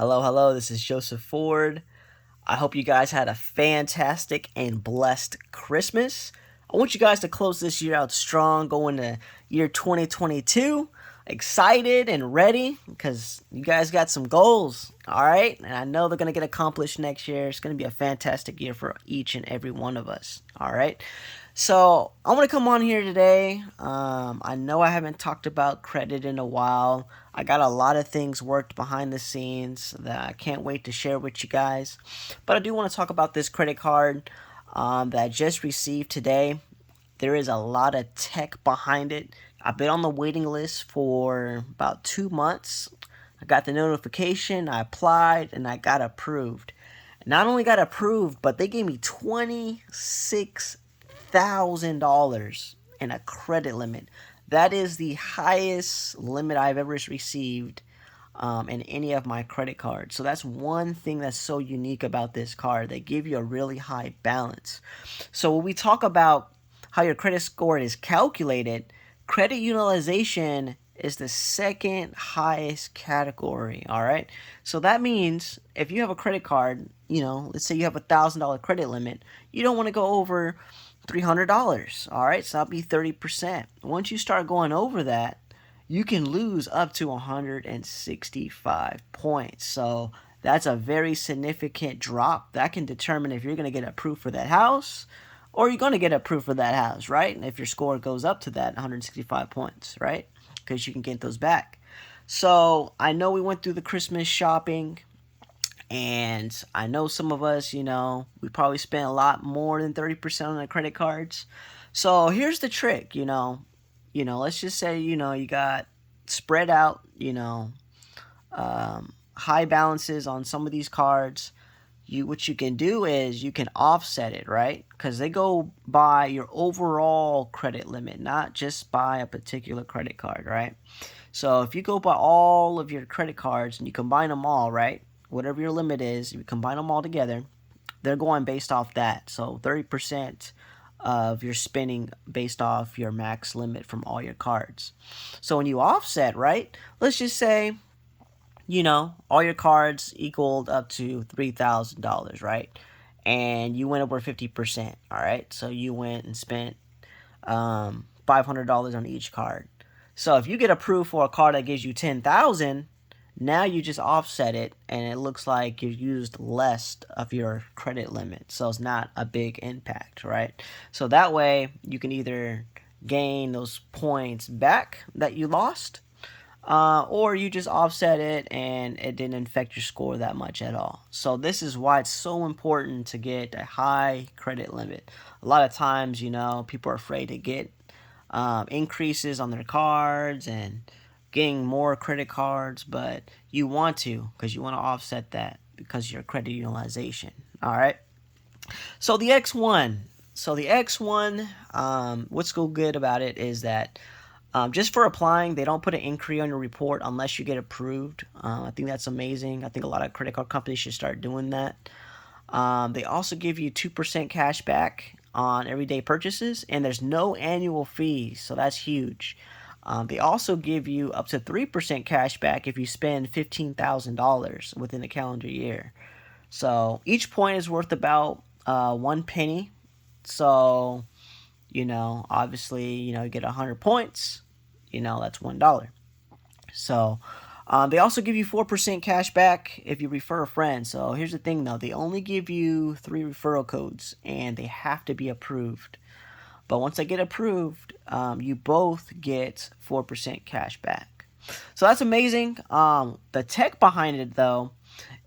Hello, hello. This is Joseph Ford. I hope you guys had a fantastic and blessed Christmas. I want you guys to close this year out strong, going to year 2022. Excited and ready because you guys got some goals, all right? And I know they're going to get accomplished next year. It's going to be a fantastic year for each and every one of us, all right? So I want to come on here today. I know I haven't talked about credit in a while. I got a lot of things worked behind the scenes that I can't wait to share with you guys. But I do want to talk about this credit card that I just received today. There is a lot of tech behind it. I've been on the waiting list for about 2 months. I got the notification, I applied, and I got approved. Not only got approved, but they gave me $26,000 in a credit limit. That is the highest limit I've ever received in any of my credit cards. So that's one thing that's so unique about this card. They give you a really high balance. So when we talk about how your credit score is calculated, credit utilization is the second highest category. All right. So that means if you have a credit card, let's say you have $1,000 credit limit, you don't want to go over $300. All right. So that'll be 30%. Once you start going over that, you can lose up to 165 points. So that's a very significant drop. That can determine if you're going to get approved for that house or you're going to get approved for that house, right? And if your score goes up to that 165 points, right? Because you can get those back. So I know we went through the Christmas shopping, and I know some of us, we probably spent a lot more than 30% on the credit cards. So here's the trick, let's just say, you got spread out, high balances on some of these cards. What you can do is you can offset it, right? Because they go by your overall credit limit, not just by a particular credit card, right? So if you go by all of your credit cards and you combine them all, right? Whatever your limit is, you combine them all together, they're going based off that. So 30% of your spending based off your max limit from all your cards. So when you offset, right? Let's just say all your cards equaled up to $3,000, right? And you went over 50%, all right? So you went and spent $500 on each card. So if you get approved for a card that gives you $10,000, now you just offset it, and it looks like you used less of your credit limit. So it's not a big impact, right? So that way you can either gain those points back that you lost, or you just offset it and it didn't affect your score that much at all. So this is why it's so important to get a high credit limit. A lot of times, people are afraid to get increases on their cards and getting more credit cards, but you want to, because you want to offset that because of your credit utilization. All right. So the X1. What's so good about it is that just for applying, they don't put an inquiry on your report unless you get approved. I think that's amazing. I think a lot of credit card companies should start doing that. They also give you 2% cash back on everyday purchases, and there's no annual fees, so that's huge. They also give you up to 3% cash back if you spend $15,000 within a calendar year. So each point is worth about 1 penny. So, obviously, you get 100 points, that's $1. So they also give you 4% cash back if you refer a friend. So here's the thing, though. They only give you 3 referral codes, and they have to be approved. But once they get approved, you both get 4% cash back. So that's amazing. The tech behind it, though,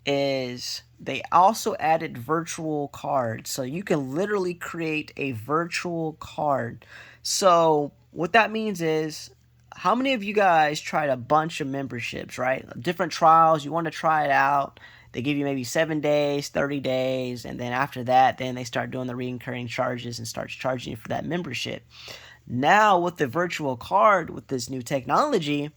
is they also added virtual cards. So you can literally create a virtual card. So what that means is, how many of you guys tried a bunch of memberships, right? Different trials, you want to try it out. They give you maybe 7 days, 30 days, and then after that, then they start doing the recurring charges and starts charging you for that membership. Now with the virtual card, with this new technology,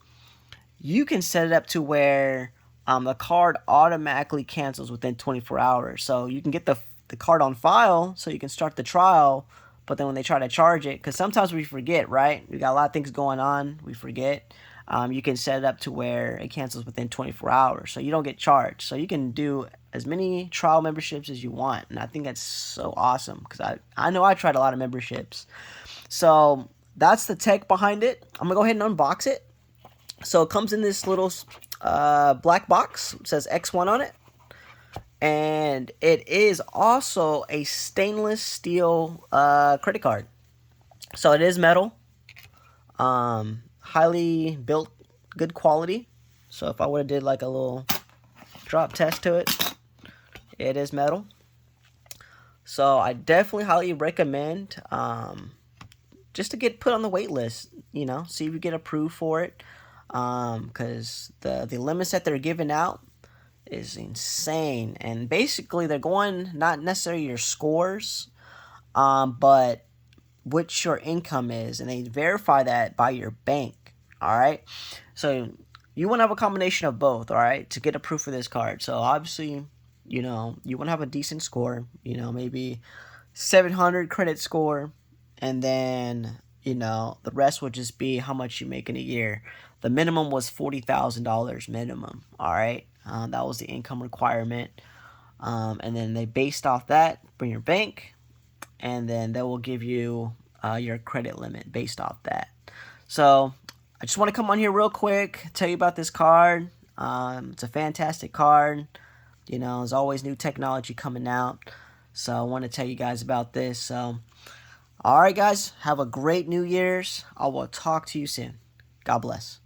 you can set it up to where the card automatically cancels within 24 hours. So you can get the card on file so you can start the trial, but then when they try to charge it, because sometimes we forget, right? We got a lot of things going on, we forget. You can set it up to where it cancels within 24 hours, so you don't get charged. So you can do as many trial memberships as you want, and I think that's so awesome because I know I tried a lot of memberships. So that's the tech behind it. I'm gonna go ahead and unbox it. So it comes in this little black box. It says X1 on it, and it is also a stainless steel credit card. So it is metal, highly built, good quality. So if I would have did like a little drop test to it, it is metal. So I definitely highly recommend just to get put on the wait list. See if you get approved for it. Because the limits that they're giving out is insane, and basically they're going not necessarily your scores, but what your income is, and they verify that by your bank. All right, so you want to have a combination of both. All right, to get approved for this card. So obviously, you want to have a decent score. Maybe 700 credit score, and then the rest would just be how much you make in a year. The minimum was $40,000 minimum. All right, that was the income requirement, and then they based off that from your bank, and then they will give you your credit limit based off that. So I just want to come on here real quick, tell you about this card. It's a fantastic card. There's always new technology coming out. So I want to tell you guys about this. So, all right, guys, have a great New Year's. I will talk to you soon. God bless.